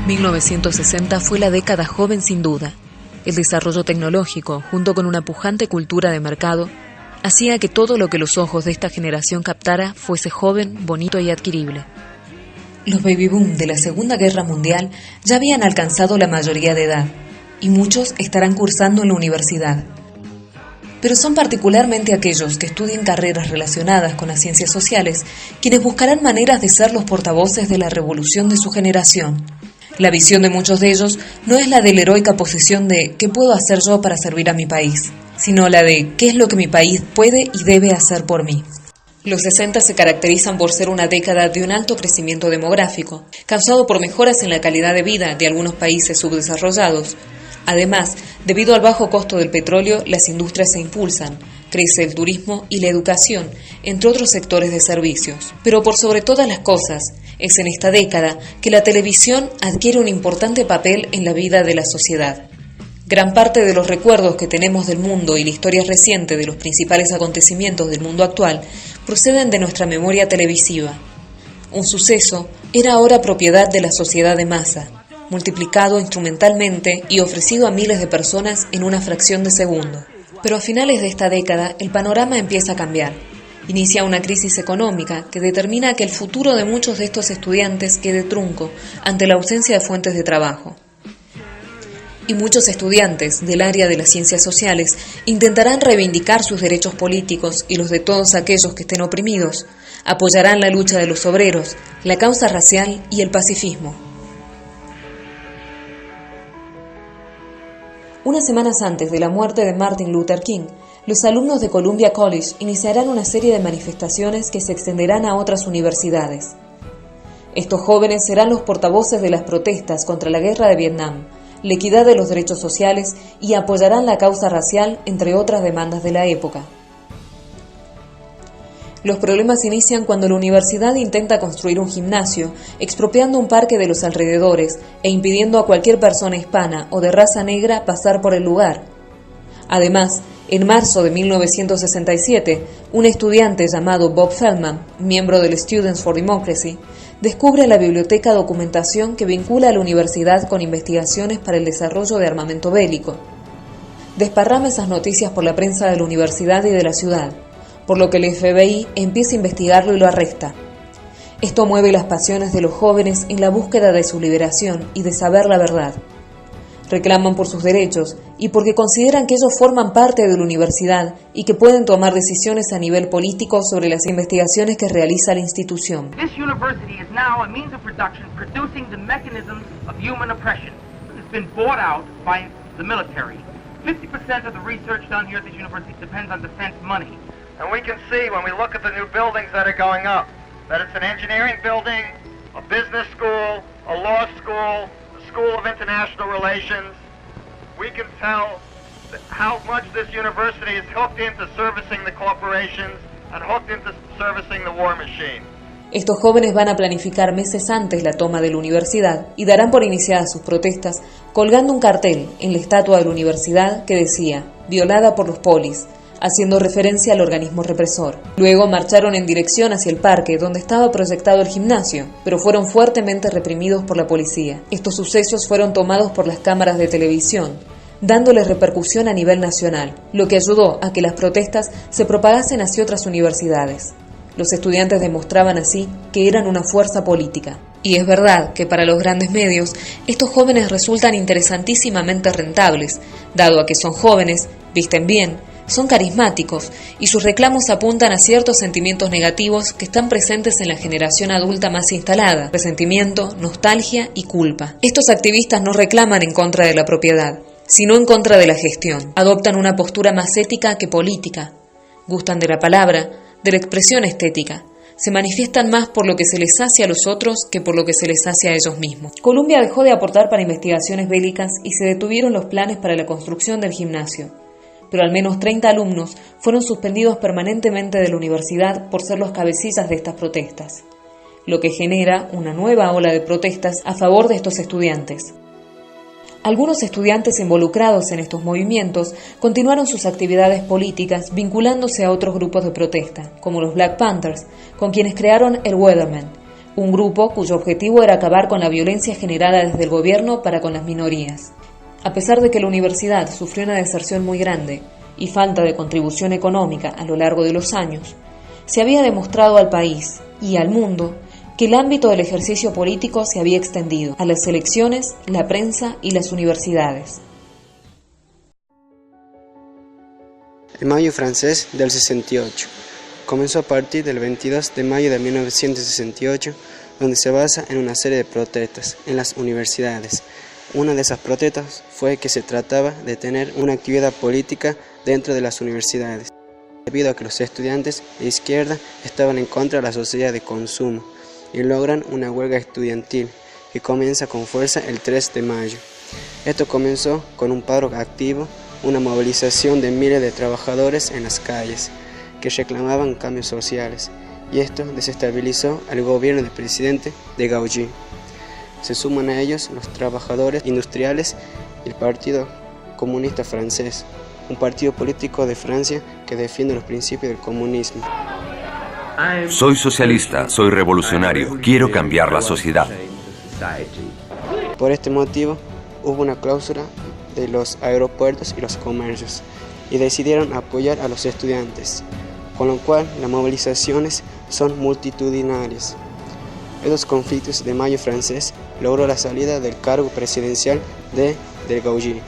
1960 fue la década joven sin duda. El desarrollo tecnológico, junto con una pujante cultura de mercado, hacía que todo lo que los ojos de esta generación captara fuese joven, bonito y adquirible. Los baby boom de la Segunda Guerra Mundial ya habían alcanzado la mayoría de edad, y muchos estarán cursando en la universidad. Pero son particularmente aquellos que estudien carreras relacionadas con las ciencias sociales quienes buscarán maneras de ser los portavoces de la revolución de su generación. La visión de muchos de ellos no es la de la heroica posición de ¿qué puedo hacer yo para servir a mi país?, sino la de ¿qué es lo que mi país puede y debe hacer por mí? Los 60 se caracterizan por ser una década de un alto crecimiento demográfico, causado por mejoras en la calidad de vida de algunos países subdesarrollados. Además, debido al bajo costo del petróleo, las industrias se impulsan, crece el turismo y la educación, entre otros sectores de servicios. Pero por sobre todas las cosas, es en esta década que la televisión adquiere un importante papel en la vida de la sociedad. Gran parte de los recuerdos que tenemos del mundo y la historia reciente de los principales acontecimientos del mundo actual proceden de nuestra memoria televisiva. Un suceso era ahora propiedad de la sociedad de masa, multiplicado instrumentalmente y ofrecido a miles de personas en una fracción de segundo. Pero a finales de esta década el panorama empieza a cambiar. Inicia una crisis económica que determina que el futuro de muchos de estos estudiantes quede trunco ante la ausencia de fuentes de trabajo. Y muchos estudiantes del área de las ciencias sociales intentarán reivindicar sus derechos políticos y los de todos aquellos que estén oprimidos, apoyarán la lucha de los obreros, la causa racial y el pacifismo. Unas semanas antes de la muerte de Martin Luther King, los alumnos de Columbia College iniciarán una serie de manifestaciones que se extenderán a otras universidades. Estos jóvenes serán los portavoces de las protestas contra la guerra de Vietnam, la equidad de los derechos sociales y apoyarán la causa racial, entre otras demandas de la época. Los problemas inician cuando la universidad intenta construir un gimnasio, expropiando un parque de los alrededores e impidiendo a cualquier persona hispana o de raza negra pasar por el lugar. Además, en marzo de 1967, un estudiante llamado Bob Feldman, miembro del Students for Democracy, descubre la biblioteca documentación que vincula a la universidad con investigaciones para el desarrollo de armamento bélico. Desparrama esas noticias por la prensa de la universidad y de la ciudad, por lo que el FBI empieza a investigarlo y lo arresta. Esto mueve las pasiones de los jóvenes en la búsqueda de su liberación y de saber la verdad. Reclaman por sus derechos y porque consideran que ellos forman parte de la universidad y que pueden tomar decisiones a nivel político sobre las investigaciones que realiza la institución. This university is now a means of production producing the mechanisms of human oppression. It's been bought out by the military. 50% of the research done here at this university depends on defense money. And we can see when we look at the new buildings that are going up, that it's an engineering building, a business school, a law school, School of International Relations. We can tell how much this university is hooked into servicing the corporations and hooked into servicing the war machine. Estos jóvenes van a planificar meses antes la toma de la universidad y darán por iniciadas sus protestas colgando un cartel en la estatua de la universidad que decía «Violada por los polis», haciendo referencia al organismo represor. Luego marcharon en dirección hacia el parque donde estaba proyectado el gimnasio, pero fueron fuertemente reprimidos por la policía. Estos sucesos fueron tomados por las cámaras de televisión, dándoles repercusión a nivel nacional, lo que ayudó a que las protestas se propagasen hacia otras universidades. Los estudiantes demostraban así que eran una fuerza política. Y es verdad que para los grandes medios, estos jóvenes resultan interesantísimamente rentables, dado a que son jóvenes, visten bien, son carismáticos y sus reclamos apuntan a ciertos sentimientos negativos que están presentes en la generación adulta más instalada: resentimiento, nostalgia y culpa. Estos activistas no reclaman en contra de la propiedad, sino en contra de la gestión. Adoptan una postura más ética que política. Gustan de la palabra, de la expresión estética. Se manifiestan más por lo que se les hace a los otros que por lo que se les hace a ellos mismos. Columbia dejó de aportar para investigaciones bélicas y se detuvieron los planes para la construcción del gimnasio. Pero al menos 30 alumnos fueron suspendidos permanentemente de la universidad por ser los cabecillas de estas protestas, lo que genera una nueva ola de protestas a favor de estos estudiantes. Algunos estudiantes involucrados en estos movimientos continuaron sus actividades políticas vinculándose a otros grupos de protesta, como los Black Panthers, con quienes crearon el Weatherman, un grupo cuyo objetivo era acabar con la violencia generada desde el gobierno para con las minorías. A pesar de que la universidad sufrió una deserción muy grande y falta de contribución económica a lo largo de los años, se había demostrado al país y al mundo que el ámbito del ejercicio político se había extendido a las elecciones, la prensa y las universidades. El Mayo francés del 68 comenzó a partir del 22 de mayo de 1968, donde se basa en una serie de protestas en las universidades. Una de esas protestas fue que se trataba de tener una actividad política dentro de las universidades, debido a que los estudiantes de izquierda estaban en contra de la sociedad de consumo y logran una huelga estudiantil que comienza con fuerza el 3 de mayo. Esto comenzó con un paro activo, una movilización de miles de trabajadores en las calles que reclamaban cambios sociales, y esto desestabilizó al gobierno del presidente de Gaulle. Se suman a ellos los trabajadores industriales y el Partido Comunista Francés, un partido político de Francia que defiende los principios del comunismo. Soy socialista, soy revolucionario, quiero cambiar la sociedad. Por este motivo, hubo una clausura de los aeropuertos y los comercios, y decidieron apoyar a los estudiantes, con lo cual las movilizaciones son multitudinarias. Estos conflictos de Mayo francés logró la salida del cargo presidencial de Gaulle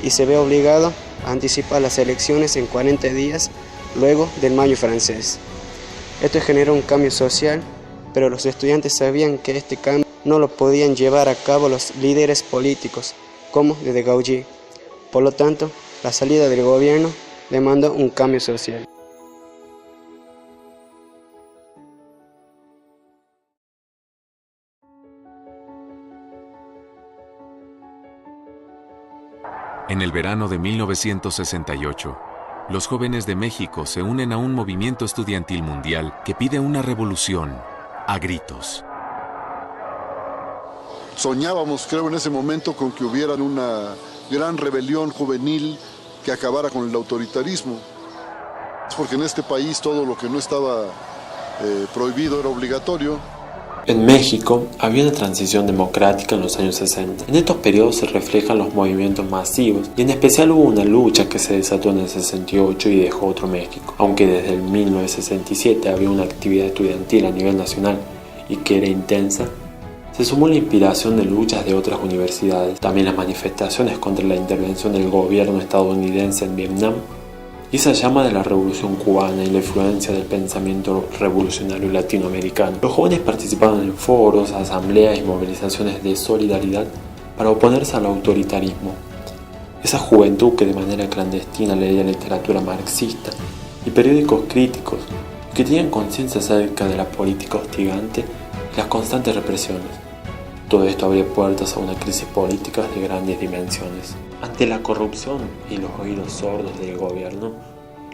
y se ve obligado a anticipar las elecciones en 40 días luego del Mayo francés. Esto generó un cambio social, pero los estudiantes sabían que este cambio no lo podían llevar a cabo los líderes políticos, como desde Gaulle. Por lo tanto, la salida del gobierno demandó un cambio social. En el verano de 1968, los jóvenes de México se unen a un movimiento estudiantil mundial que pide una revolución a gritos. Soñábamos, creo, en ese momento con que hubiera una gran rebelión juvenil que acabara con el autoritarismo. Es porque en este país todo lo que no estaba prohibido era obligatorio. En México había una transición democrática en los años 60. En estos periodos se reflejan los movimientos masivos y en especial hubo una lucha que se desató en el 68 y dejó otro México. Aunque desde el 1967 había una actividad estudiantil a nivel nacional y que era intensa, se sumó la inspiración de luchas de otras universidades, también las manifestaciones contra la intervención del gobierno estadounidense en Vietnam y esa llama de la revolución cubana y la influencia del pensamiento revolucionario latinoamericano. Los jóvenes participaban en foros, asambleas y movilizaciones de solidaridad para oponerse al autoritarismo. Esa juventud que de manera clandestina leía literatura marxista y periódicos críticos que tenían conciencia acerca de la política hostigante y las constantes represiones. Todo esto abría puertas a una crisis política de grandes dimensiones. Ante la corrupción y los oídos sordos del gobierno,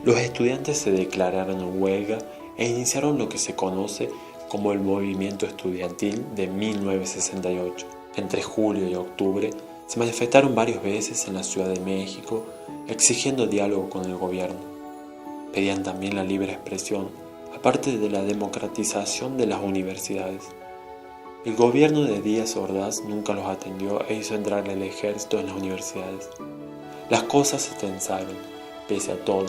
los estudiantes se declararon en huelga e iniciaron lo que se conoce como el movimiento estudiantil de 1968. Entre julio y octubre se manifestaron varias veces en la Ciudad de México exigiendo diálogo con el gobierno. Pedían también la libre expresión, aparte de la democratización de las universidades. El gobierno de Díaz Ordaz nunca los atendió e hizo entrar el ejército en las universidades. Las cosas se tensaron. Pese a todo,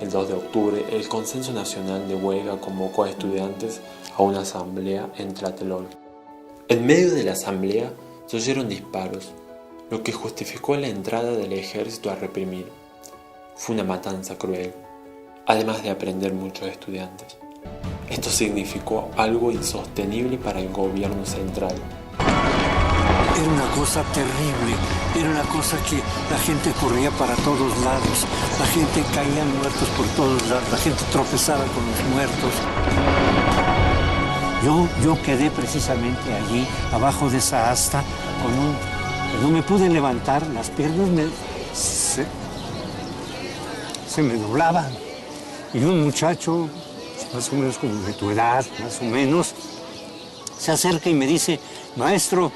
el 2 de octubre, el Consenso Nacional de Huelga convocó a estudiantes a una asamblea en Tlatelolco. En medio de la asamblea se oyeron disparos, lo que justificó la entrada del ejército a reprimir. Fue una matanza cruel, además de aprender muchos estudiantes. Esto significó algo insostenible para el gobierno central. Era una cosa terrible, era una cosa que la gente corría para todos lados, la gente caía muertos por todos lados, la gente tropezaba con los muertos. Yo quedé precisamente allí, abajo de esa asta, no me pude levantar, las piernas se me doblaban. Y un muchacho, más o menos como de tu edad, más o menos, se acerca y me dice, maestro,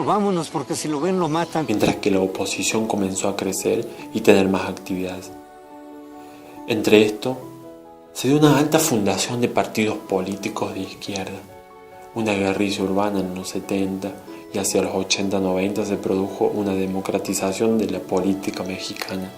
vámonos, porque si lo ven lo matan. Mientras que la oposición comenzó a crecer y tener más actividades. Entre esto, se dio una alta fundación de partidos políticos de izquierda. una guerrilla urbana en los 70 y hacia los 80-90 se produjo una democratización de la política mexicana.